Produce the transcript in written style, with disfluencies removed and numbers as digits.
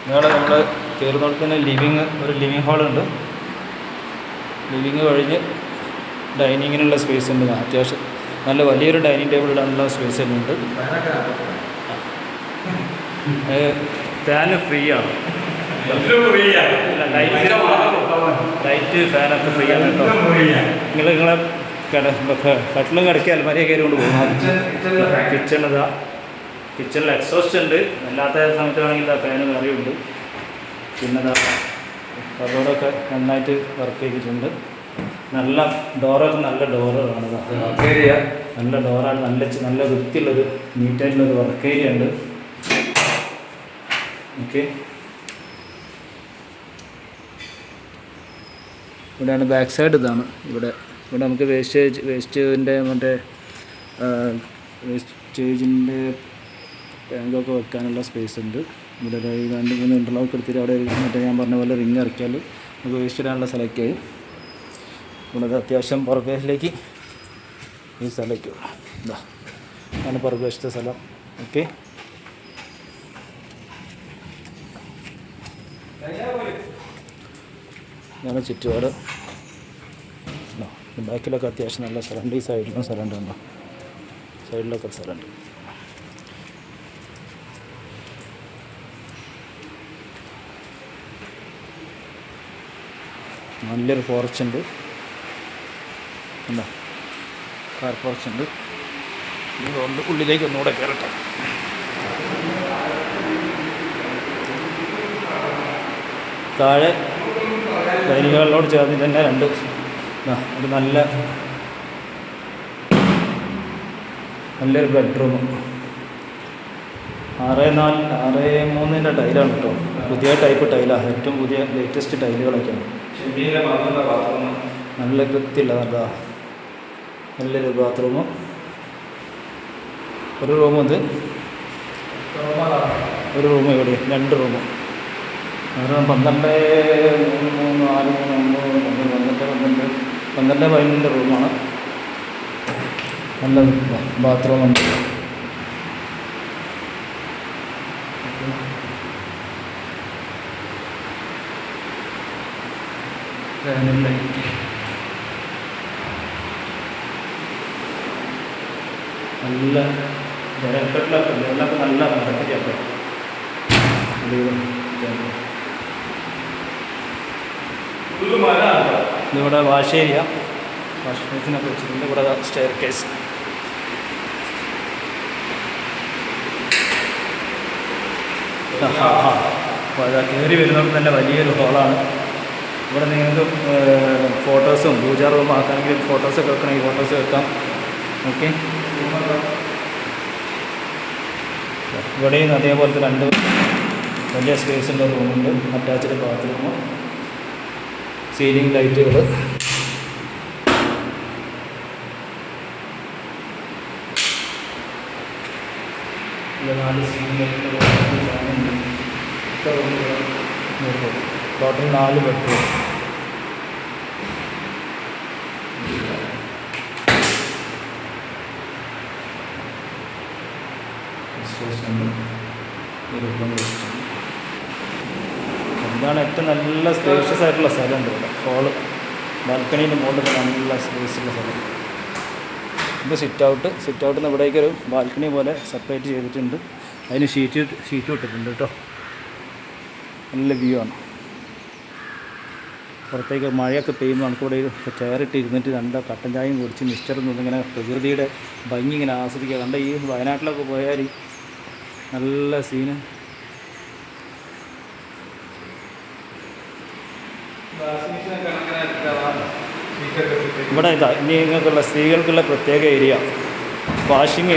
ഇതാണ് നമ്മൾ കയറുന്നിടത്ത് തന്നെ ഒരു ലിവിങ് ഹാളുണ്ട്. ലിവിങ് കഴിഞ്ഞ് ഡൈനിങ്ങിനുള്ള സ്പേസ് ഉണ്ട്. അത്യാവശ്യം നല്ല വലിയൊരു ഡൈനിങ് ടേബിൾ ഇടാനുള്ള സ്പേസ് തന്നെ ഉണ്ട്. ഫാന് ഫ്രീ ആണ്. ലൈറ്റ് ഫാനൊക്കെ ഫ്രീ ആണ് കേട്ടോ. നിങ്ങളെ കട്ടിലും കിടക്കുക അൽമാരിയെ കയറി കൊണ്ട് പോകും. കിച്ചണിൽ എക്സോസ്റ്റ് ഉണ്ട്. അല്ലാത്ത സമയത്താണെങ്കിൽ ഫാന് നിറയുണ്ട്. പിന്നെ കബോർഡൊക്കെ നന്നായിട്ട് വർക്ക് ചെയ്തിട്ടുണ്ട്. നല്ല ഡോറൊക്കെ നല്ല ഡോറാണ്. നല്ല ഡോറാണ്. നല്ല വൃത്തിയുള്ളൊരു നീറ്റായിട്ടുള്ളൊരു വർക്ക് ഏരിയ ഉണ്ട്. ഓക്കെ, ഇവിടെയാണ് ബാക്ക് സൈഡ്. ഇതാണ് ഇവിടെ നമുക്ക് വേസ്റ്റേജിൻ്റെ വേസ്റ്റേജിൻ്റെ ടാങ്കൊക്കെ വെക്കാനുള്ള സ്പേസ് ഉണ്ട്. ഇവിടെ 2-3 ഇൻ്റർലോക്ക് എടുത്തിട്ട് അവിടെ ഞാൻ പറഞ്ഞ പോലെ റിങ് ഇറക്കിയാൽ നമുക്ക് വേസ്റ്റ് ഇടാനുള്ള സ്ഥലമൊക്കെ ആയി. ഇവിടെ അത്യാവശ്യം പുറകുവശത്തേക്ക് ഈ സ്ഥലമൊക്കെ ഇതാ ആണ് പുറകുവശത്തെ സ്ഥലം. ഓക്കെ, ഇതാണ് ചുറ്റുപാട്. ബാക്കിലൊക്കെ അത്യാവശ്യം നല്ല സ്ഥലമുണ്ട്. ഈ സൈഡിലും സ്ഥലമുണ്ട്. ഉണ്ടോ, സൈഡിലൊക്കെ സ്ഥലമുണ്ട്. നല്ലൊരു പോർച്ചുണ്ട്. എന്താ കാർ പോർച്ചുണ്ട്. ഇതുകൊണ്ട് ഉള്ളിലേക്ക് ഒന്നുകൂടെ കയറട്ടെ. താഴെ ഡൈനിങ് ഹാളിനോട് ചേർന്ന് തന്നെ ഒരു നല്ലൊരു ബെഡ്റൂം. 6x3 ടൈലാണ് കേട്ടോ. പുതിയ ടൈപ്പ് ടൈലാണ്. ഏറ്റവും പുതിയ ലേറ്റസ്റ്റ് ടൈലുകളൊക്കെയാണ്. നല്ല വൃത്തിയുള്ള നല്ലൊരു ബാത്റൂം. ഒരു റൂം. ഇത് ഒരു റൂം. ഇവിടെ 2 റൂം. 12-15 റൂമാണ്. നല്ല ബാത്റൂമുണ്ട്. നല്ല ജനലൊക്കെ നല്ല മരക്കടിയാട്ടോ. ഇതിവിടെ വാഷ് ഏരിയ, വാഷ് ബേസിനൊക്കെ വെച്ചിട്ടുണ്ട്. ഇവിടെ സ്റ്റെയർ കേസ്. കയറി വരുന്നത് തന്നെ വലിയൊരു ഹോളാണ്. ഇവിടെ നിങ്ങൾക്ക് ഫോട്ടോസും പൂജാ റൂം ആക്കണമെങ്കിൽ ഫോട്ടോസൊക്കെ വെക്കണമെങ്കിൽ ഫോട്ടോസ് വെക്കാം. ഓക്കെ, ഇവിടെയും അതേപോലത്തെ 2 വലിയ സ്പേസുള്ള റൂമുണ്ട്. അറ്റാച്ച്ഡ് ബാത്റൂം, സീലിംഗ് ലൈറ്റുകൾ, ടോട്ടൽ 4 ബെഡ്റൂം. ഇതാണ് ഏറ്റവും നല്ല സ്പേഷ്യസ് ആയിട്ടുള്ള സ്ഥലമുണ്ട് ഇവിടെ. ഹോള് ബാൽക്കണീൻ്റെ മുകളിൽ നല്ല സ്പേസുള്ള സ്ഥലം. ഇത് സിറ്റ് ഔട്ടിൽ നിന്ന് ഇവിടേക്കൊരു ബാൽക്കണി പോലെ സെപ്പറേറ്റ് ചെയ്തിട്ടുണ്ട്. അതിന് ഷീറ്റ് ഇട്ടിട്ടുണ്ട് കേട്ടോ. നല്ല വ്യൂ ആണ്. പുറത്തേക്ക് മഴയൊക്കെ പെയ്യുമ്പോൾ നമുക്കിവിടെ ചെയറിട്ട് ഇരുന്നിട്ട് കട്ടൻ ചായയും കുടിച്ച് മിസ്റ്ററും ഇങ്ങനെ പ്രകൃതിയുടെ ഭംഗി ഇങ്ങനെ ആസ്വദിക്കുക. കണ്ട ഈ വയനാട്ടിലൊക്കെ പോയാൽ നല്ല സീന്. ഇവിടെ ഇതാ ഇനി നിങ്ങൾക്കുള്ള സ്ത്രീകൾക്കുള്ള പ്രത്യേക ഏരിയ വാഷിംഗ്